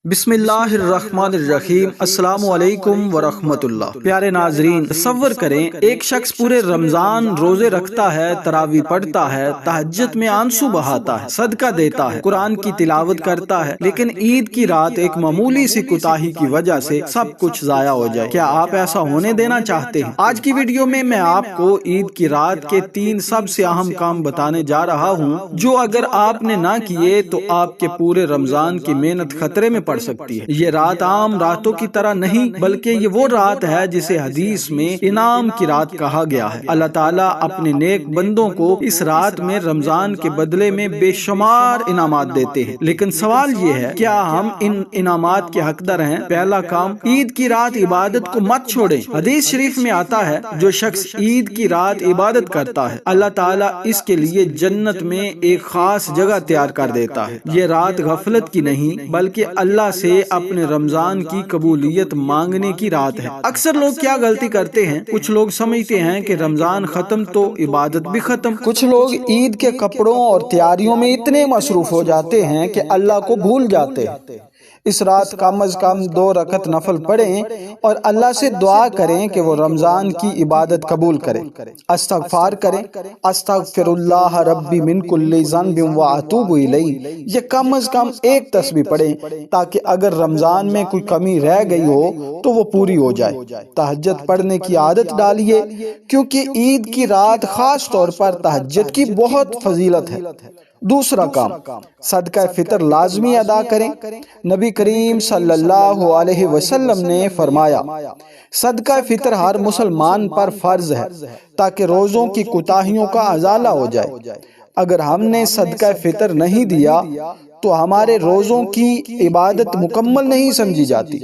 बिस्मिल्लाहिर्रहमानिर्रहीम। अस्सलाम वालेकुम वरहमतुल्लाह। प्यारे नाजरीन, तसव्वुर करें एक शख्स पूरे रमजान रोजे रखता है, तरावी पढ़ता है, तहज्जुद में आंसू बहाता है, सदका देता है, कुरान की तिलावत करता है, लेकिन ईद की रात एक मामूली सी कुताही की वजह से सब कुछ जाया हो जाए। क्या आप ऐसा होने देना चाहते हैं? आज की वीडियो में मैं आपको ईद की रात के 3 सबसे अहम काम बताने जा रहा हूँ, जो अगर आपने ना किए तो आपके पूरे रमजान की मेहनत खतरे में सकती है। ये रात आम रातों की तरह नहीं, बल्कि ये वो रात है जिसे हदीस में इनाम की रात कहा गया है। अल्लाह ताला अपने नेक बंदों को इस रात में रमजान के बदले में बेशुमार इनामात देते हैं, लेकिन सवाल ये है, क्या हम इन इनामात के हकदार हैं? पहला काम, ईद की रात इबादत को मत छोड़ें। हदीस शरीफ में आता है, जो शख्स ईद की रात इबादत करता है, अल्लाह ताला इसके लिए जन्नत में एक खास जगह तैयार कर देता है। ये रात गफलत की नहीं, बल्कि अल्लाह से अपने रमजान की कबूलियत मांगने की रात है। अक्सर लोग क्या गलती करते हैं, कुछ लोग समझते हैं कि रमजान खत्म तो इबादत भी खत्म। कुछ लोग ईद के कपड़ों और तैयारियों में इतने मसरूफ हो जाते हैं कि अल्लाह को भूल जाते हैं। इस रात कम अज कम 2 रकत नफल पढ़ें और अल्लाह से दुआ करें कि वो रमजान की इबादत कबूल करे। अस्तगफार करें, अस्तगफिरुल्लाह रब्बी मिन कुल्ली ज़न्बिन व अतूबु इलैहि। ये कम अज कम 1 तस्बीह पढ़ें, ताकि अगर रमजान में कोई कमी रह गई हो तो वो पूरी हो जाए। तहज्जुद पढ़ने की आदत डालिए, क्योंकि ईद की रात खास तौर पर तहज्जुद की बहुत फजीलत है। दूसरा काम, सदका फितर लाजमी अदा करें। नबी करीम सल्लल्लाहु अलैहि वसल्लम ने फरमाया, सदका फितर हर मुसलमान पर फर्ज है, ताकि रोजों की कुताहियों का अजाला हो जाए। अगर हमने सदका फितर नहीं दिया तो हमारे रोजों की इबादत मुकम्मल नहीं समझी जाती।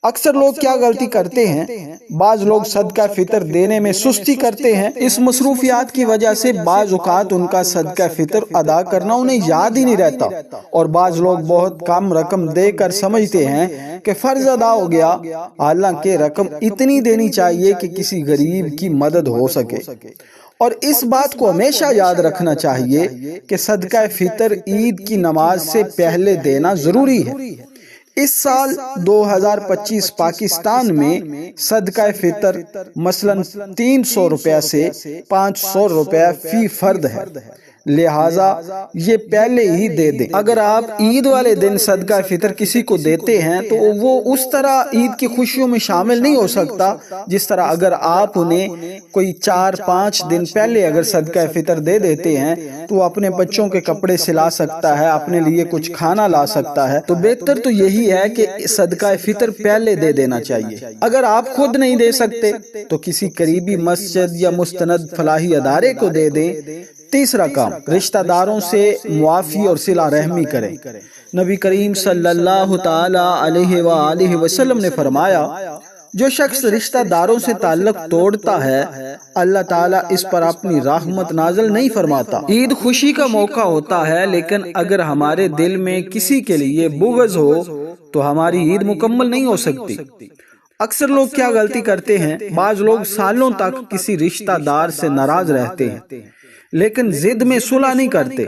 अक्सर लोग क्या गलती करते हैं, बाज लोग सदका फितर देने में सुस्ती करते हैं। इस मसरूफियात की वजह से बाज औकात उनका सदका फितर अदा करना उन्हें याद ही नहीं रहता, और बाज लोग बहुत कम रकम देकर समझते हैं कि फर्ज अदा हो गया, हालांकि रकम इतनी देनी चाहिए कि किसी गरीब की मदद हो सके। और इस बात को हमेशा याद रखना चाहिए कि सदका फितर ईद की नमाज से पहले देना जरूरी है। इस साल 2025 पाकिस्तान में सदका फितर मसलन 300 रुपया से 500 रुपया फी फर्द है, लिहाजा ये पहले ही दे दें। अगर आप ईद वाले दिन सदका फितर किसी को देते हैं तो वो उस तरह ईद की खुशियों में शामिल नहीं हो सकता जिस तरह अगर आप उन्हें कोई 4-5 दिन पहले अगर सदका फितर दे देते हैं तो वो अपने बच्चों के कपड़े सिला सकता है, अपने लिए कुछ खाना ला सकता है। तो बेहतर तो यही है कि सदका फितर पहले दे देना चाहिए। अगर आप खुद नहीं दे सकते तो किसी करीबी मस्जिद या मुस्तनद फलाही अदारे को दे दें। तीसरा काम, रिश्तेदारों से मुआफी और सिला रहमी करें। नबी करीम सल्लल्लाहु ताला अलैहि वसल्लम ने फरमाया, जो शख्स रिश्तेदारों से ताल्लुक तोड़ता है, अल्लाह ताला इस पर अपनी रहमत नाज़िल नहीं फरमाता। ईद खुशी का मौका होता है, लेकिन अगर हमारे दिल में किसी के लिए बुग़्ज़ हो तो हमारी ईद मुकम्मल नहीं हो सकती। अक्सर लोग क्या गलती करते हैं, बाज लोग सालों तक किसी रिश्तेदार से नाराज रहते हैं लेकिन जिद में सुलह नहीं करते।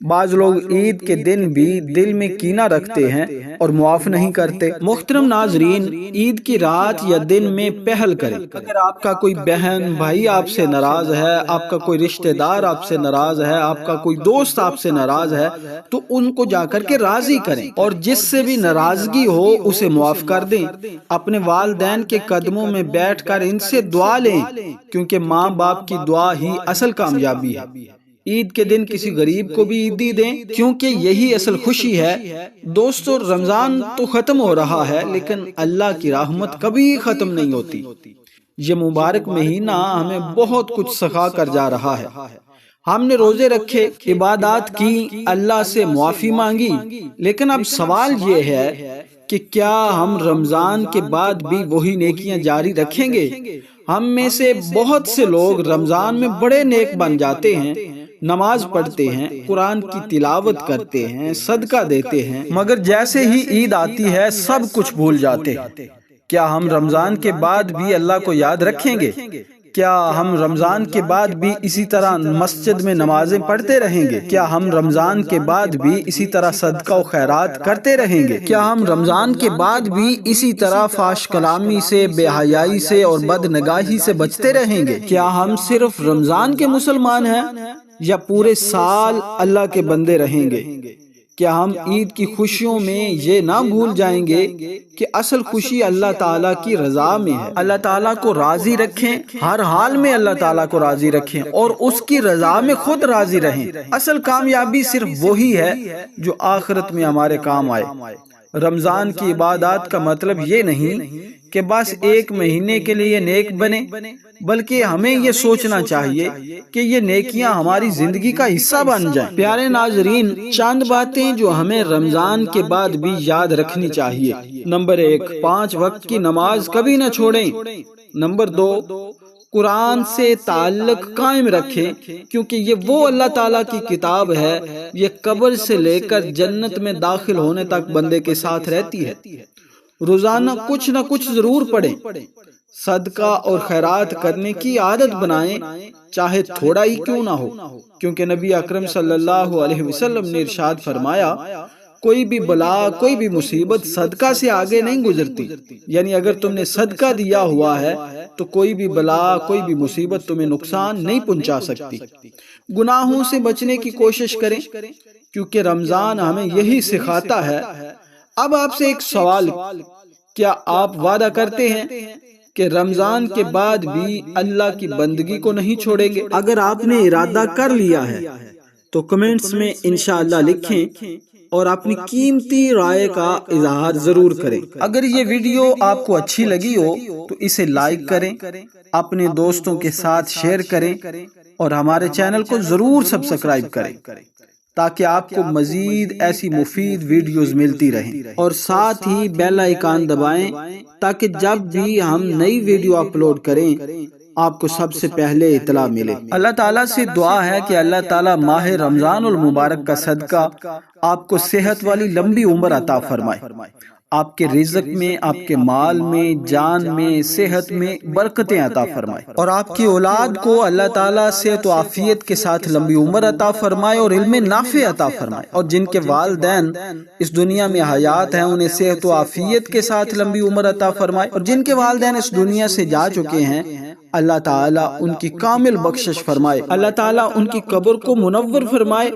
बाज लोग ईद के दिन भी दिल में कीना रखते हैं और मुआफ नहीं करते। मुहतरम नाजरीन, ईद की रात या दिन में पहल करें। अगर आपका कोई बहन भाई आपसे नाराज है, आपका कोई रिश्तेदार आपसे नाराज है, आपका कोई दोस्त आपसे नाराज है, तो उनको जाकर के राजी करें और जिससे भी नाराजगी हो उसे मुआफ कर दें। अपने वालिदैन के कदमों में बैठकर इनसे दुआ लें, क्योंकि माँ बाप की दुआ ही असल कामयाबी है। ईद के दिन किसी गरीब को भी ईदी दें, क्योंकि यही असल खुशी है। दोस्तों, रमजान तो खत्म हो रहा है, लेकिन अल्लाह की रहमत कभी खत्म नहीं होती। ये मुबारक महीना हमें बहुत कुछ सिखा कर जा रहा है। हमने रोजे रखे, इबादत की, अल्लाह से मुआफी मांगी, लेकिन अब सवाल ये है कि क्या हम रमजान के बाद भी वही नेकियां जारी रखेंगे? हम में से बहुत से लोग रमजान में बड़े नेक बन जाते हैं, नमाज पढ़ते हैं, कुरान की तिलावत करते हैं, सदका देते हैं, मगर जैसे ही ईद आती है सब कुछ भूल जाते हैं। क्या हम रमजान के बाद भी अल्लाह को याद रखेंगे? کیا ہم رمضان کے بعد بھی اسی طرح مسجد میں نمازیں پڑھتے رہیں گے؟ کیا ہم رمضان کے بعد بھی اسی طرح صدقہ و خیرات کرتے رہیں گے؟ کیا ہم رمضان کے بعد بھی اسی طرح فحش کلامی سے، بے حیائی سے اور بد نگاہی سے بچتے رہیں گے؟ کیا ہم صرف رمضان کے مسلمان ہیں یا پورے سال اللہ کے بندے رہیں گے؟ کیا ہم عید کی خوشیوں میں یہ نہ بھول جائیں گے کہ اصل خوشی اللہ تعالیٰ کی رضا میں ہے؟ اللہ تعالیٰ کو راضی رکھیں، ہر حال میں اللہ تعالیٰ کو راضی رکھیں اور اس کی رضا میں خود راضی رہیں۔ اصل کامیابی صرف وہی ہے جو آخرت میں ہمارے کام آئے۔ رمضان کی عبادات کا مطلب یہ نہیں کہ بس ایک مہینے کے لیے نیک بنے، بلکہ ہمیں یہ سوچنا چاہیے کہ یہ نیکیاں ہماری زندگی کا حصہ بن جائیں۔ پیارے ناظرین، چند باتیں جو ہمیں رمضان کے بعد بھی یاد رکھنی چاہیے۔ نمبر 1، 5 وقت کی نماز کبھی نہ چھوڑیں۔ نمبر 2، قرآن سے تعلق قائم رکھیں، کیونکہ یہ وہ اللہ تعالیٰ کی کتاب ہے، یہ قبر سے لے کر جنت میں داخل ہونے تک بندے کے ساتھ رہتی ہے۔ روزانہ کچھ نہ کچھ ضرور پڑھیں، صدقہ اور خیرات کرنے کی عادت بنائیں، چاہے تھوڑا ہی کیوں نہ ہو، کیونکہ نبی اکرم صلی اللہ علیہ وسلم نے ارشاد فرمایا، کوئی بھی بلا، کوئی بھی مصیبت صدقہ سے آگے نہیں گزرتی۔ یعنی اگر تم نے صدقہ دیا ہوا ہے تو کوئی بھی بلا، کوئی بھی مصیبت تمہیں نقصان نہیں پہنچا سکتی۔ گناہوں سے بچنے کی کوشش کریں، کیونکہ رمضان ہمیں یہی سکھاتا ہے۔ اب آپ سے ایک سوال، کیا آپ وعدہ کرتے ہیں کہ رمضان کے بعد بھی اللہ کی بندگی کو نہیں چھوڑیں گے؟ اگر آپ نے ارادہ کر لیا ہے تو کمنٹس میں انشاءاللہ لکھیں اور اپنی قیمتی رائے کا اظہار ضرور کریں۔ اگر یہ ویڈیو آپ کو اچھی لگی ہو تو اسے لائک کریں، اپنے دوستوں کے ساتھ شیئر کریں اور ہمارے چینل کو ضرور سبسکرائب کریں تاکہ آپ کو مزید ایسی مفید ویڈیوز ملتی رہیں، اور ساتھ ہی بیل آئیکن دبائیں تاکہ جب بھی ہم نئی ویڈیو اپلوڈ کریں آپ کو سب سے پہلے اطلاع ملے۔ اللہ تعالیٰ سے دعا ہے کہ اللہ تعالیٰ ماہ رمضان المبارک کا صدقہ آپ کو صحت والی لمبی عمر عطا فرمائے، آپ کے رزق میں، آپ کے مال میں، جان میں، صحت میں برکتیں عطا فرمائے، اور آپ کی اولاد کو اللہ تعالیٰ صحت و عافیت کے ساتھ لمبی عمر عطا فرمائے اور علم نافع عطا فرمائے، اور جن کے والدین اس دنیا میں حیات ہیں انہیں صحت و عافیت کے ساتھ لمبی عمر عطا فرمائے، اور جن کے والدین اس دنیا سے جا چکے ہیں اللہ تعالیٰ ان کی کامل بخشش فرمائے، اللہ تعالیٰ ان کی قبر کو منور فرمائے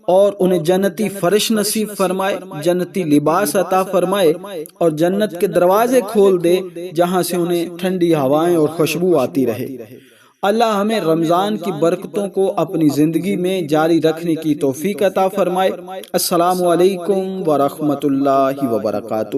اور انہیں جنتی فرش نصیب فرمائے، جنتی لباس عطا فرمائے اور جنت کے دروازے کھول دے جہاں سے انہیں ٹھنڈی ہوائیں اور خوشبو آتی رہے۔ اللہ ہمیں رمضان کی برکتوں کو اپنی زندگی میں جاری رکھنے کی توفیق عطا فرمائے۔ السلام علیکم ورحمۃ اللہ وبرکاتہ۔